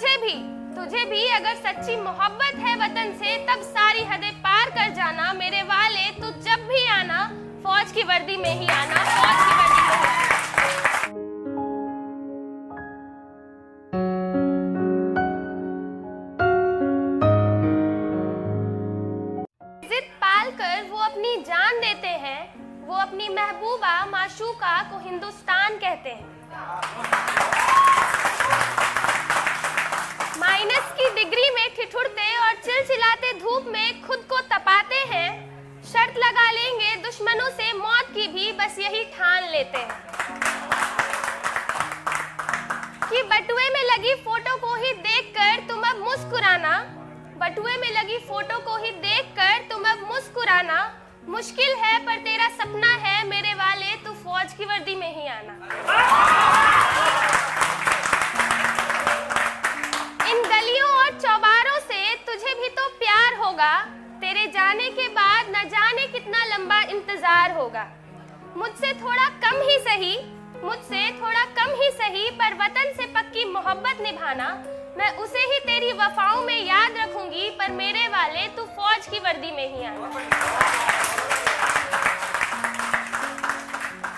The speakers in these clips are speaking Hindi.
तुझे भी अगर सच्ची मोहब्बत है वतन से, तब सारी हदें पार कर जाना मेरे वाले। तू जब भी आना फौज की वर्दी में ही आना, फौज की वर्दी में ही आना। जिद पाल कर वो अपनी जान देते हैं, वो अपनी महबूबा माशूका को हिंदुस्तान कहते हैं। माइनस की डिग्री में ठिठुरते और चिलचिलाते धूप में खुद को तपाते हैं। शर्त लगा लेंगे दुश्मनों से मौत की भी, बस यही ठान लेते हैं कि बटुए में लगी फोटो को ही देखकर तुम अब मुस्कुराना, बटुए में लगी फोटो को ही देखकर तुम अब मुस्कुराना। मुश्किल है पर तेरा सपना है मेरे वाले, तू फौज की वर्दी में ही आना। इन गलियों और चौबारों से तुझे भी तो प्यार होगा, तेरे जाने के बाद न जाने कितना लंबा इंतजार होगा। मुझसे थोड़ा कम ही सही, मुझसे थोड़ा कम ही सही, पर वतन से पक्की मोहब्बत निभाना। मैं उसे ही तेरी वफाओं में याद रखूंगी, पर मेरे वाले तू फौज की वर्दी में ही आना।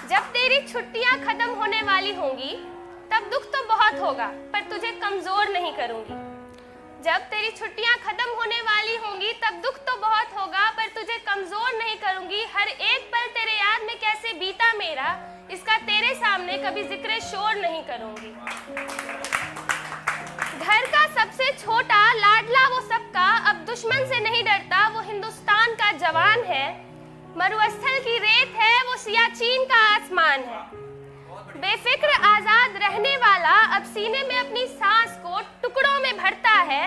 जब तेरी छुट्टियां खत्म होने वाली होंगी तब दुख तो बहुत होगा, पर तुझे कमजोर नहीं करूंगी। जब तेरी छुट्टियां खत्म होने वाली होंगी तब दुख तो बहुत होगा, पर तुझे कमजोर नहीं करूंगी। हर एक पल तेरे याद में कैसे बीता मेरा, इसका तेरे सामने कभी जिक्र शोर नहीं करूंगी। घर का सबसे छोटा लाडला वो सबका, अब दुश्मन से नहीं डरता, वो हिंदुस्तान का जवान है। मरुस्थल की रेत है, वो सियाचिन का आसमान है। बेफिक्र आजाद रहने वाला अब सीने में अपनी सांस को टुकड़ों में भरता है।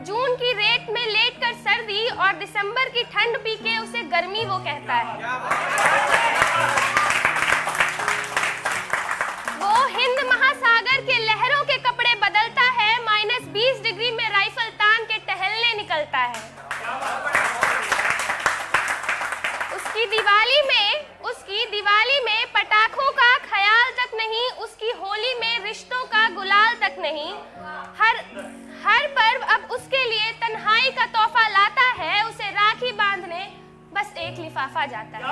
जून की रेत में लेटकर सर्दी और दिसंबर की ठंड पी के उसे गर्मी वो कहता है। वो हिंद महासागर के लहरों के कपड़े बदलता है, -20 डिग्री में राइफल तान के टहलने निकलता है। उसकी दिवाली में पटाखों का ख्याल तक नहीं, उसकी होली में रिश्तों का गुलाल तक नहीं। हर पर्व अब उसके लिए तन्हाई का तोहफा लाता है, उसे राखी बांधने बस एक लिफाफा जाता है।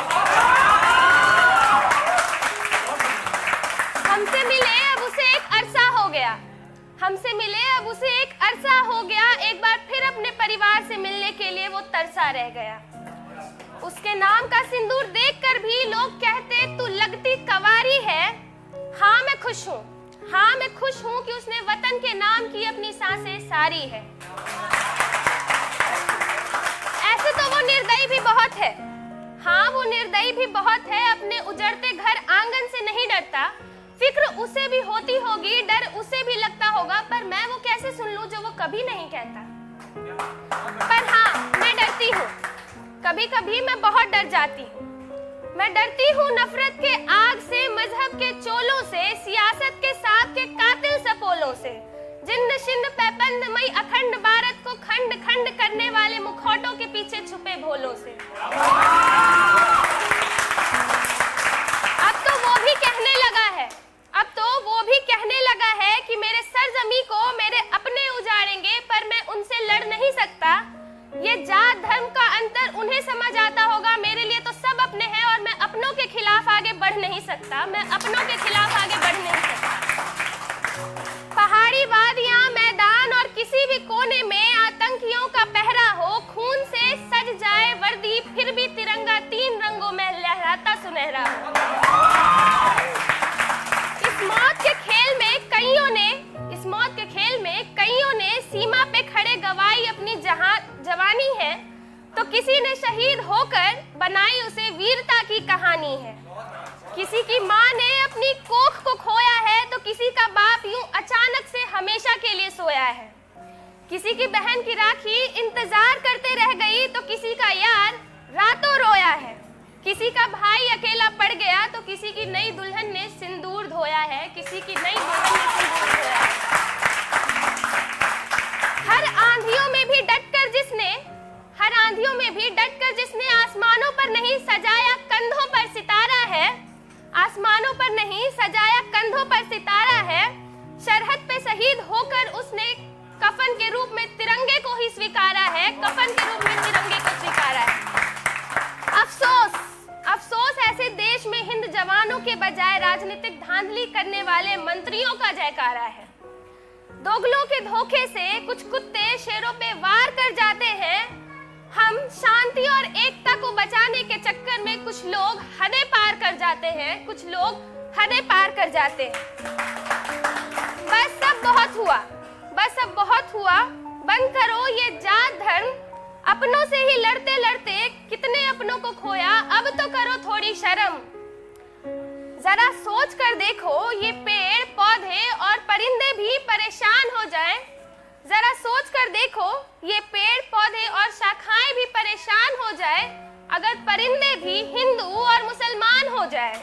हमसे मिले अब उसे एक अरसा हो गया, हमसे मिले अब उसे एक अरसा हो गया। एक बार फिर अपने परिवार से मिलने के लिए वो तरसा रह गया। उसके नाम का सिंदूर देखकर भी लोग कहते तू लगती कवारी है। हाँ मैं खुश हूँ, हाँ मैं खुश हूँ कि उसने वतन के नाम की अपनी सांसें सारी है। ऐसे तो वो निर्दयी भी बहुत है, हाँ वो निर्दयी भी बहुत है। अपने उजड़ते घर आंगन से नहीं डरता, फिक्र उसे भी होती होगी, डर उसे भी लगता होगा, पर मैं वो कैसे सुन लूं जो वो कभी नहीं कहता। पर हाँ मैं डरती हूँ, कभी कभी मैं बहुत डर जाती हूँ। मैं डरती हूँ नफरत के आग से, मजहब के चोलों से, सियासत के सांप के कातिल सपोलों से, जिन्न शिन्न पैबंदमई अखंड भारत को खंड खंड करने वाले मुखौटों के पीछे छुपे भोलों से। अब तो वो भी कहने लगा है कि मेरे सरजमी को मेरे अपने उजाड़ेंगे, पर मैं उनसे लड़ नहीं सकता। ये जात धर्म का अंतर उन्हें समझ आता होगा, मेरे लिए तो सब अपने हैं और मैं अपनों के खिलाफ आगे बढ़ नहीं सकता, मैं अपनों के खिलाफ आगे बढ़ नहीं सकता। पहाड़ी वादियां मैदान और किसी भी कोने में आतंकियों का पहरा हो, खून से सज जाए वर्दी फिर भी तिरंगा 3 रंगों में लहराता सुनहरा हो। इस मौत के खेल में कईयों ने सीमा पे खड़े गवाई अपनी जवानी है, तो किसी ने शहीद होकर बनाई उसे वीरता की कहानी है। किसी की माँ ने अपनी कोख को खोया है, तो किसी का बाप यूं अचानक से हमेशा के लिए सोया है। किसी की बहन की राखी इंतजार करते रह गई, तो किसी का यार रातों रोया है। किसी का भाई अकेला पड़ गया, तो किसी की नई दुल्हन ने सिंदूर धोया है, किसी की नई दुल्हन ने सिंदूर धोया है। हर आंधियों में भी डटकर जिसने आसमानों पर नहीं सजाया कंधों पर सितारा है, आसमानों पर नहीं सजाया कंधों पर सितारा है। सरहद पे शहीद होकर उसने करने वाले मंत्रियों का जयकारा है। दोगलों के धोखे से कुछ कुत्ते शेरों पे वार कर जाते हैं। हम शांति और एकता को बचाने के चक्कर में कुछ लोग हदें पार कर जाते हैं, कुछ लोग हदें पार कर जाते हैं। बस अब बहुत हुआ, बस अब बहुत हुआ। बंद करो ये जात धर्म, अपनों से ही लड़ते लड़ते कितने अपनों को खोया, अब तो करो थोड़ी शर्म। जरा सोच कर देखो ये पेड़ पौधे और परिंदे भी परेशान हो जाएं। जरा सोच कर देखो ये पेड़ पौधे और शाखाएं भी परेशान हो जाए अगर परिंदे भी हिंदू और मुसलमान हो जाए।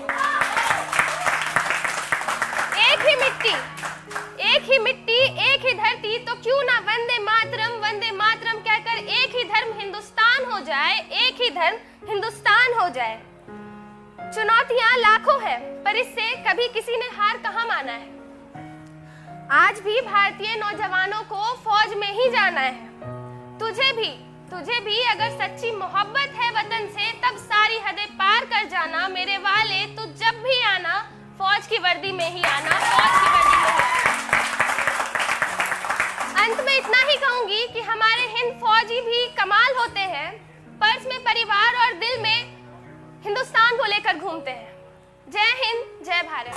एक ही मिट्टी, एक ही मिट्टी, एक ही धरती, तो क्यों ना वंदे मातरम कहकर एक ही धर्म हिंदुस्तान हो जाए, एक ही धर्म हिंदुस्तान हो जाए। चुनौतियां लाखों हैं, पर इससे कभी किसी ने हार कहाँ माना है। आज भी भारतीय नौजवानों को फौज में ही जाना है। तुझे भी अगर सच्ची मोहब्बत है वतन से, तब सारी हदें पार कर जाना। मेरे वाले तू जब भी आना, फौज की वर्दी में ही आना, फौज की वर्दी में ही आना। अंत में इतना ही कहूंगी कि हमारे हिंद फौजी भी कमाल होते हैं। पर्स में परिवार और दिल में हिंदुस्तान को लेकर घूमते हैं। जय हिंद, जय भारत।